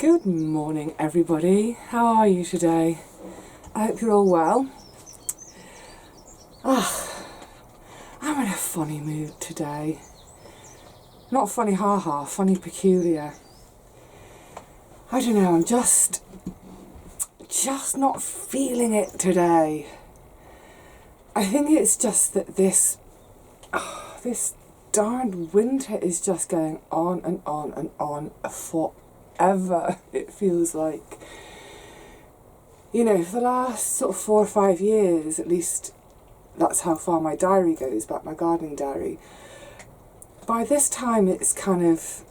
Good morning, everybody. How are you today? I hope you're all well. I'm in a funny mood today. Not funny ha-ha, funny peculiar. I don't know, I'm just not feeling it today. I think it's just that this darned winter is just going on and on and on forever, it feels like. You know, for the last sort of 4 or 5 years, at least that's how far my diary goes back, my gardening diary. By this time it's kind of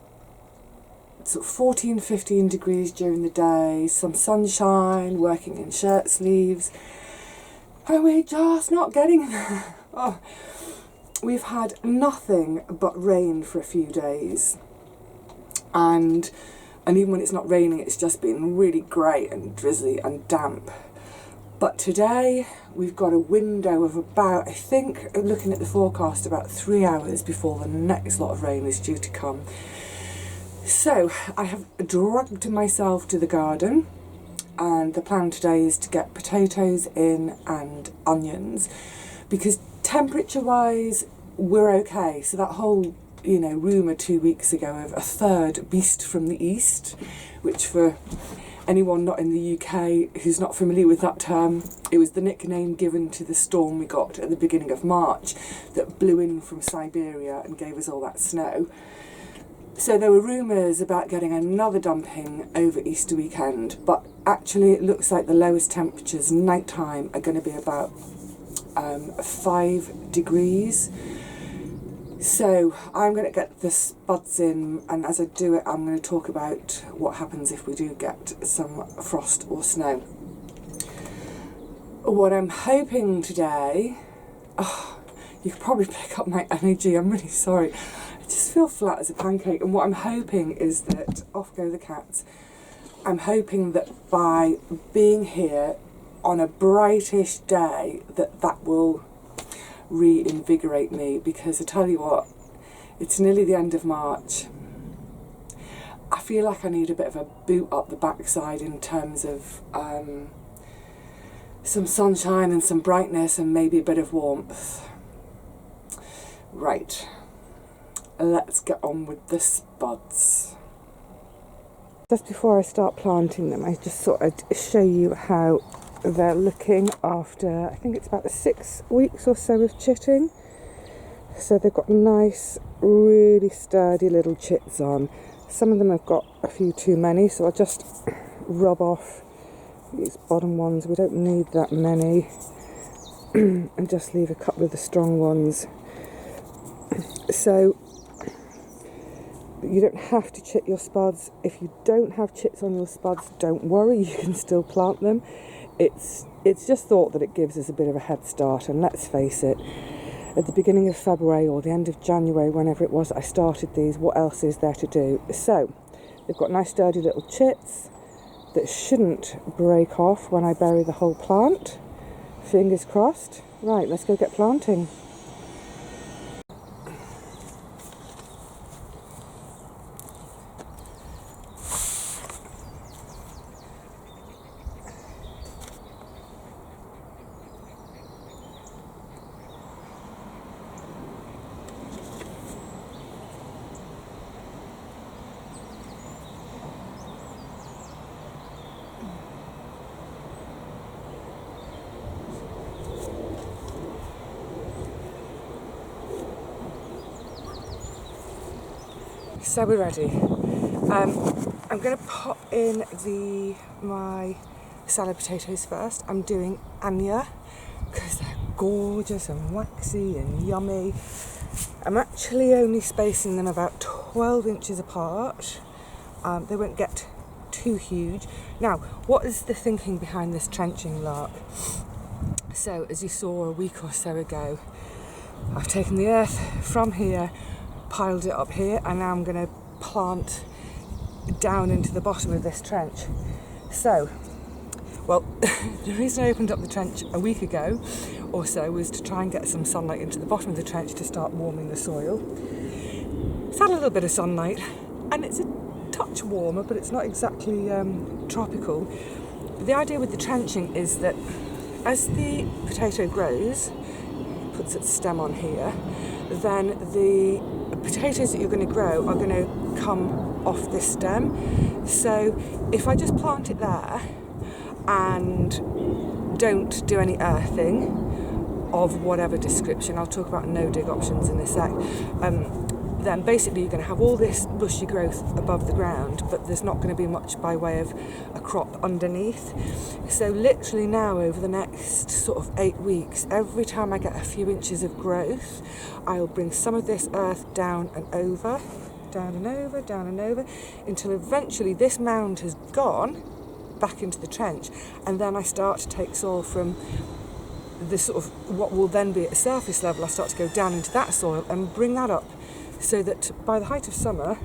sort of 14, 15 degrees during the day, some sunshine, working in shirt sleeves, and we're just not getting there. We've had nothing but rain for a few days, and even when it's not raining, it's just been really grey and drizzly and damp. But today we've got a window of about, I think, looking at the forecast, about 3 hours before the next lot of rain is due to come. So I have dragged myself to the garden, and the plan today is to get potatoes in and onions, because temperature wise we're okay. So that whole rumour 2 weeks ago of a third beast from the east, which for anyone not in the UK who's not familiar with that term, it was the nickname given to the storm we got at the beginning of March that blew in from Siberia and gave us all that snow. So there were rumours about getting another dumping over Easter weekend, but actually it looks like the lowest temperatures night time are going to be about 5 degrees. So I'm going to get the spuds in, and as I do it I'm going to talk about what happens if we do get some frost or snow. What I'm hoping today, you can probably pick up my energy, I'm really sorry, I just feel flat as a pancake, and what I'm hoping is that, off go the cats, I'm hoping that by being here on a brightish day that will reinvigorate me, because I tell you what, it's nearly the end of March. I feel like I need a bit of a boot up the backside in terms of some sunshine and some brightness and maybe a bit of warmth. Right, let's get on with the spuds. Just before I start planting them, I just thought I'd show you how they're looking after, I think it's about 6 weeks or so of chitting. So they've got nice, really sturdy little chits on. Some of them have got a few too many, so I'll just rub off these bottom ones. We don't need that many. And just leave a couple of the strong ones. So you don't have to chit your spuds. If you don't have chits on your spuds, don't worry, you can still plant them. It's just thought that it gives us a bit of a head start, and let's face it, at the beginning of February or the end of January, whenever it was I started these, what else is there to do? So they've got nice sturdy little chits that shouldn't break off when I bury the whole plant. Fingers crossed. Right, let's go get planting. So we're ready. I'm going to pop in my salad potatoes first. I'm doing Anya because they're gorgeous and waxy and yummy. I'm actually only spacing them about 12 inches apart. They won't get too huge. Now, what is the thinking behind this trenching lark? So, as you saw a week or so ago, I've taken the earth from here, piled it up here, and now I'm going to plant down into the bottom of this trench. So, well, the reason I opened up the trench a week ago or so was to try and get some sunlight into the bottom of the trench to start warming the soil. It's had a little bit of sunlight, and it's a touch warmer, but it's not exactly tropical. The idea with the trenching is that as the potato grows, puts its stem on here, then the potatoes that you're going to grow are going to come off this stem. So if I just plant it there and don't do any earthing of whatever description, I'll talk about no-dig options in a sec, then basically you're going to have all this bushy growth above the ground, but there's not going to be much by way of a crop underneath. So literally now, over the next sort of 8 weeks, every time I get a few inches of growth, I'll bring some of this earth down and over, down and over, down and over, until eventually this mound has gone back into the trench, and then I start to take soil from the sort of what will then be at a surface level. I start to go down into that soil and bring that up, so that by the height of summer,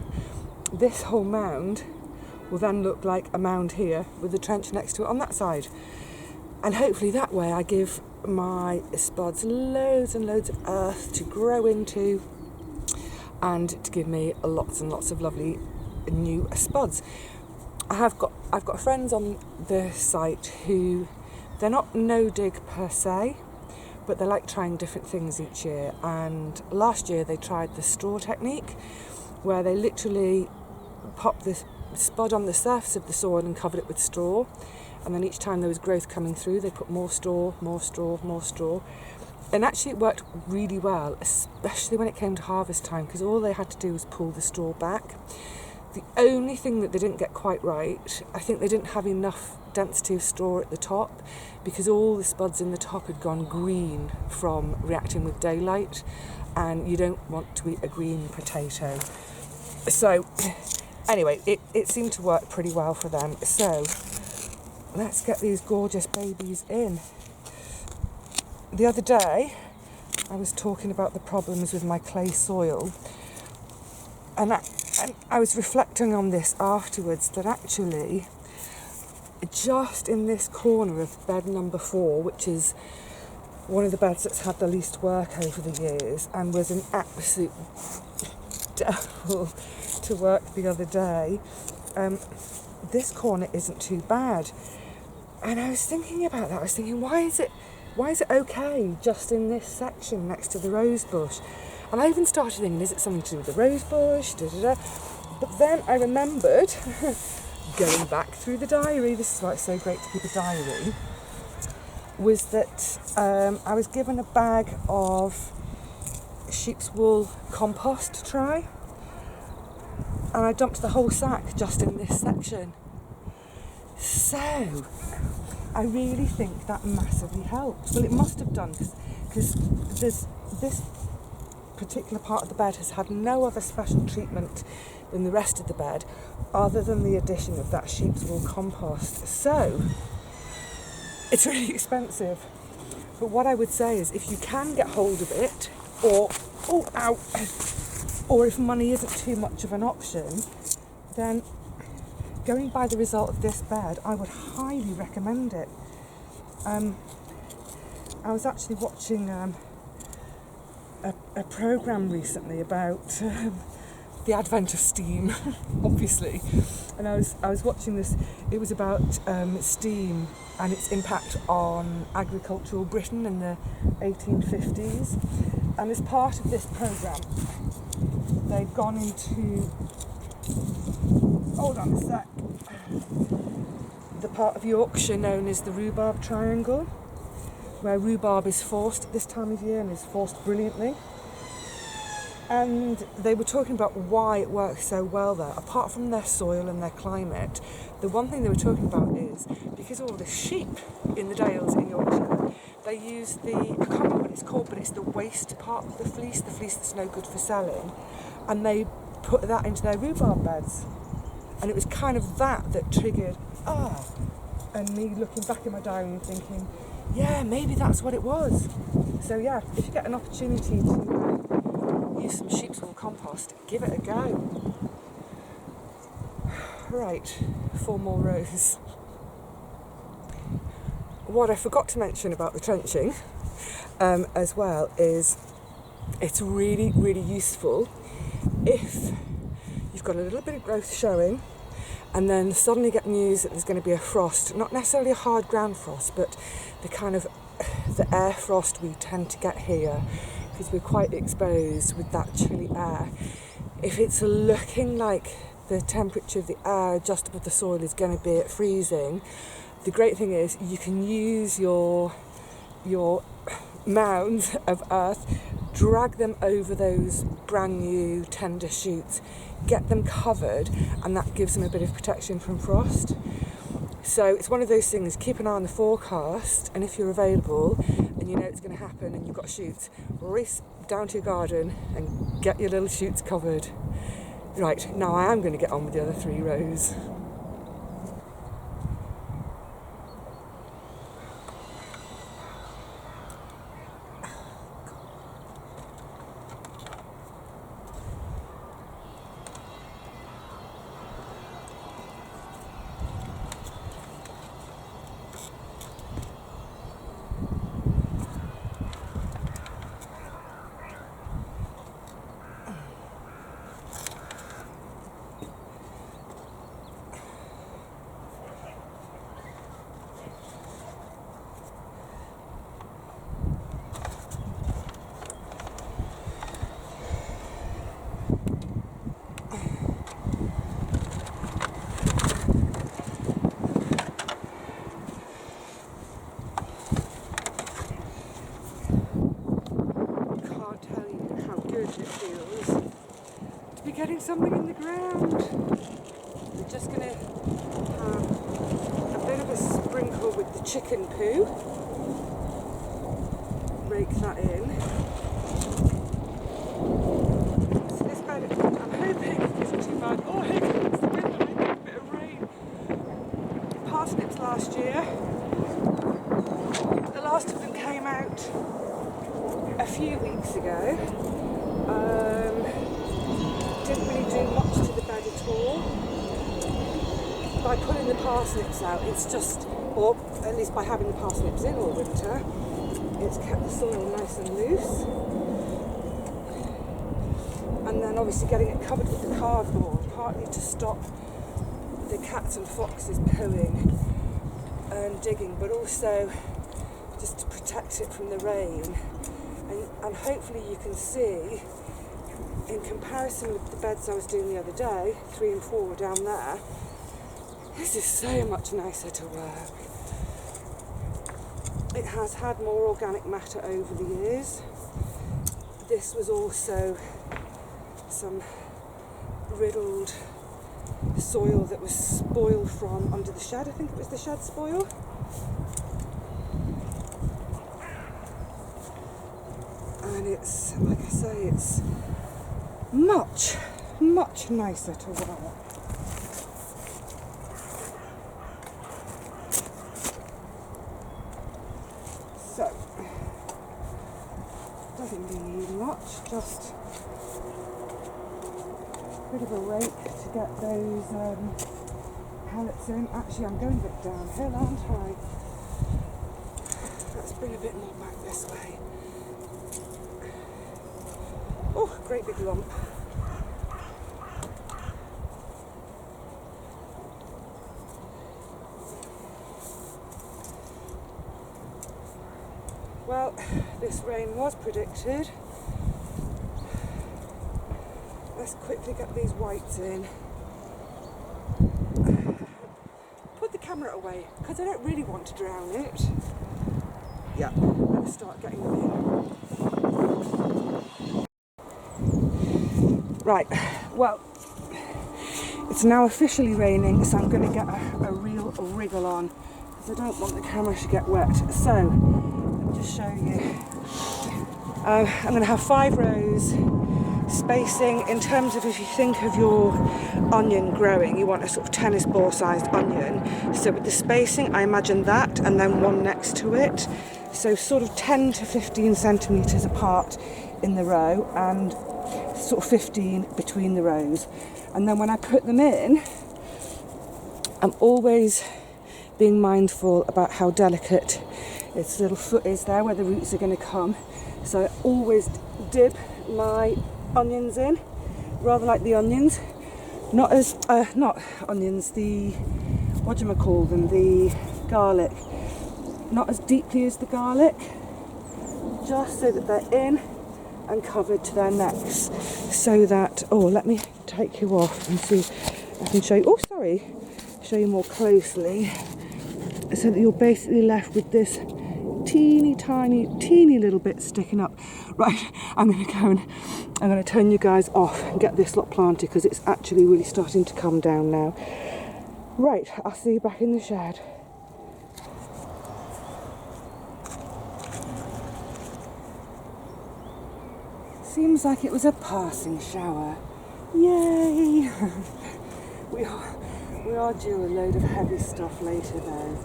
this whole mound will then look like a mound here with the trench next to it on that side. And hopefully that way I give my spuds loads and loads of earth to grow into and to give me lots and lots of lovely new spuds. I've got friends on the site who, they're not no-dig per se, but they like trying different things each year. And last year they tried the straw technique, where they literally popped the spud on the surface of the soil and covered it with straw, and then each time there was growth coming through, they put more straw, more straw, more straw. And actually it worked really well, especially when it came to harvest time, because all they had to do was pull the straw back. The only thing that they didn't get quite right, I think they didn't have enough density of straw at the top, because all the spuds in the top had gone green from reacting with daylight, and you don't want to eat a green potato. So anyway, it seemed to work pretty well for them. So let's get these gorgeous babies in. The other day I was talking about the problems with my clay soil, and I was reflecting on this afterwards, that actually just in this corner of bed number 4, which is one of the beds that's had the least work over the years and was an absolute devil to work the other day, this corner isn't too bad. And I was thinking about that. I was thinking, why is it okay just in this section next to the rose bush? And I even started thinking, is it something to do with the rose bush? But then I remembered going back through the diary, this is why it's so great to keep a diary, was that I was given a bag of sheep's wool compost to try, and I dumped the whole sack just in this section. So I really think that massively helped. Well, it must have done, because this particular part of the bed has had no other special treatment than the rest of the bed, other than the addition of that sheep's wool compost. So it's really expensive, but what I would say is, if you can get hold of it, or if money isn't too much of an option, then going by the result of this bed, I would highly recommend it. I was actually watching a programme recently about the advent of steam, obviously, and I was watching this. It was about steam and its impact on agricultural Britain in the 1850s, and as part of this programme they'd gone into, hold on a sec, the part of Yorkshire known as the rhubarb triangle, where rhubarb is forced at this time of year and is forced brilliantly. And they were talking about why it works so well there. Apart from their soil and their climate, the one thing they were talking about is because of all the sheep in the dales in Yorkshire, they use I can't remember what it's called, but it's the waste part of the fleece that's no good for selling, and they put that into their rhubarb beds. And it was kind of that triggered, and me looking back in my diary and thinking, yeah, maybe that's what it was. So yeah, if you get an opportunity to use some sheep's wool compost, give it a go. Right, 4 more rows. What I forgot to mention about the trenching as well is it's really, really useful if you've got a little bit of growth showing, and then suddenly get news that there's going to be a frost, not necessarily a hard ground frost, but the kind of the air frost we tend to get here, because we're quite exposed with that chilly air. If it's looking like the temperature of the air just above the soil is going to be at freezing, the great thing is you can use your mounds of earth, drag them over those brand new tender shoots, get them covered, and that gives them a bit of protection from frost. So it's one of those things, keep an eye on the forecast, and if you're available and you know it's going to happen and you've got shoots, race down to your garden and get your little shoots covered. Right, now I am going to get on with the other 3 rows. Getting something in the ground. We're just going to have a bit of a sprinkle with the chicken poo. Rake that in. So this bed, I'm hoping it isn't too bad. Oh, hey, it's the wind, I'm getting a bit of rain. Parsnips last year. The last of them came out a few weeks ago. Didn't really do much to the bed at all. By pulling the parsnips out, it's just, or at least by having the parsnips in all winter, it's kept the soil nice and loose. And then obviously getting it covered with the cardboard, partly to stop the cats and foxes pooing and digging, but also just to protect it from the rain. And hopefully you can see, in comparison with the beds I was doing the other day, 3 and 4 down there, this is so much nicer to work. It has had more organic matter over the years. This was also some riddled soil that was spoiled from under the shed. I think it was the shed spoil. And it's, like I say, it's much nicer to work. So, doesn't really need much, just a bit of a rake to get those pellets in. Actually, I'm going a bit downhill, aren't I? Let's bring a bit more back this way. Oh, great big lump. Well, this rain was predicted. Let's quickly get these whites in. Put the camera away, because I don't really want to drown it. Yeah, let's start getting them in. Right, well, it's now officially raining, so I'm going to get a real wriggle on, because I don't want the camera to get wet. So, let me just show you. I'm going to have 5 rows, spacing in terms of, if you think of your onion growing, you want a sort of tennis ball sized onion. So with the spacing, I imagine that, and then one next to it. So sort of 10 to 15 centimetres apart in the row, and sort of 15 between the rows. And then when I put them in, I'm always being mindful about how delicate its little foot is there, where the roots are going to come. So I always dip my onions in, rather like the onions, Not as, not onions, the, whatchamacallit, the garlic. Not as deeply as the garlic, just so that they're in and covered to their necks. So that, oh, let me take you off and see if I can show you, oh sorry, show you more closely. So that you're basically left with this teeny little bit sticking up. Right, I'm going to turn you guys off and get this lot planted because it's actually really starting to come down now. Right, I'll see you back in the shed. Seems like it was a passing shower. Yay! we are due a load of heavy stuff later though.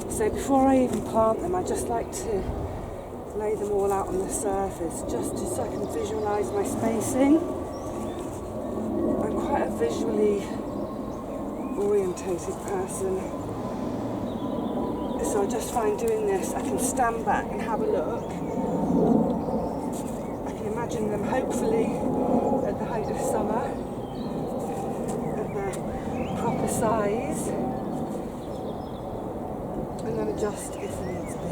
So before I even plant them, I just like to lay them all out on the surface just so I can visualise my spacing. I'm quite a visually orientated person, so I just find doing this, I can stand back and have a look. I can imagine them hopefully at the height of summer, at their proper size, and then adjust if needs be.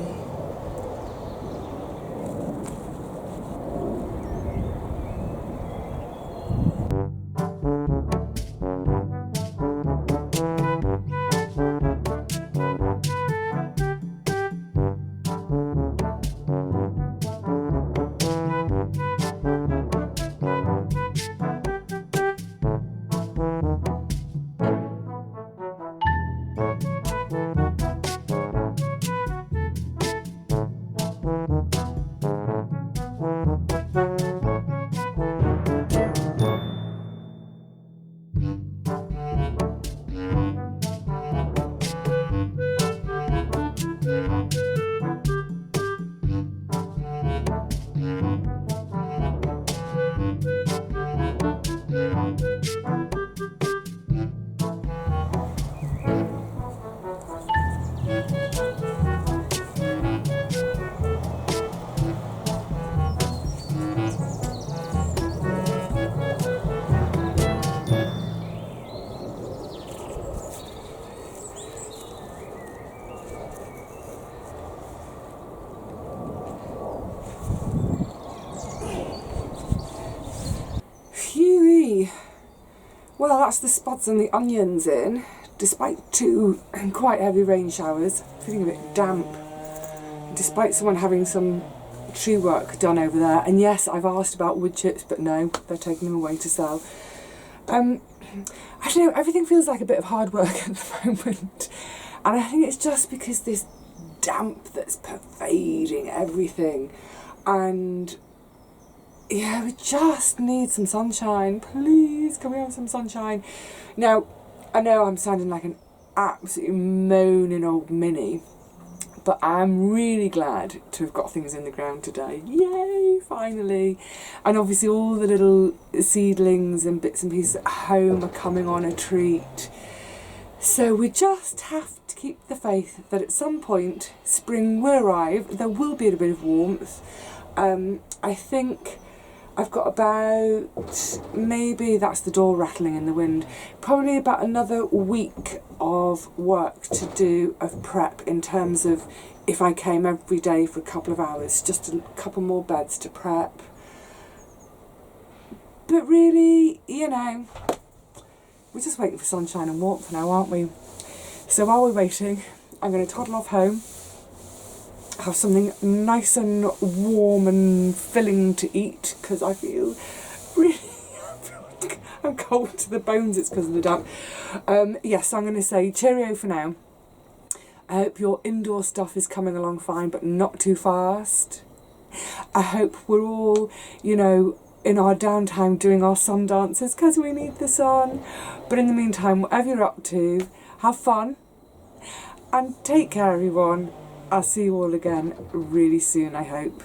Well, that's the spuds and the onions in, despite 2 quite heavy rain showers, feeling a bit damp, despite someone having some tree work done over there. And yes, I've asked about wood chips, but no, they're taking them away to sell. I don't know, everything feels like a bit of hard work at the moment. And I think it's just because this damp that's pervading everything. And yeah, we just need some sunshine. Please, can we have some sunshine? Now, I know I'm sounding like an absolutely moaning old Minnie, but I'm really glad to have got things in the ground today. Yay, finally. And obviously all the little seedlings and bits and pieces at home are coming on a treat. So we just have to keep the faith that at some point spring will arrive. There will be a bit of warmth. I think I've got about, maybe that's the door rattling in the wind, probably about another week of work to do of prep in terms of if I came every day for a couple of hours, just a couple more beds to prep. But really, you know, we're just waiting for sunshine and warmth now, aren't we? So while we're waiting, I'm going to toddle off home, have something nice and warm and filling to eat, because I feel really, I'm cold to the bones. It's because of the damp. Yes, I'm going to say cheerio for now. I hope your indoor stuff is coming along fine, but not too fast. I hope we're all, you know, in our downtime doing our sun dances because we need the sun. But in the meantime, whatever you're up to, have fun and take care, everyone. I'll see you all again really soon, I hope.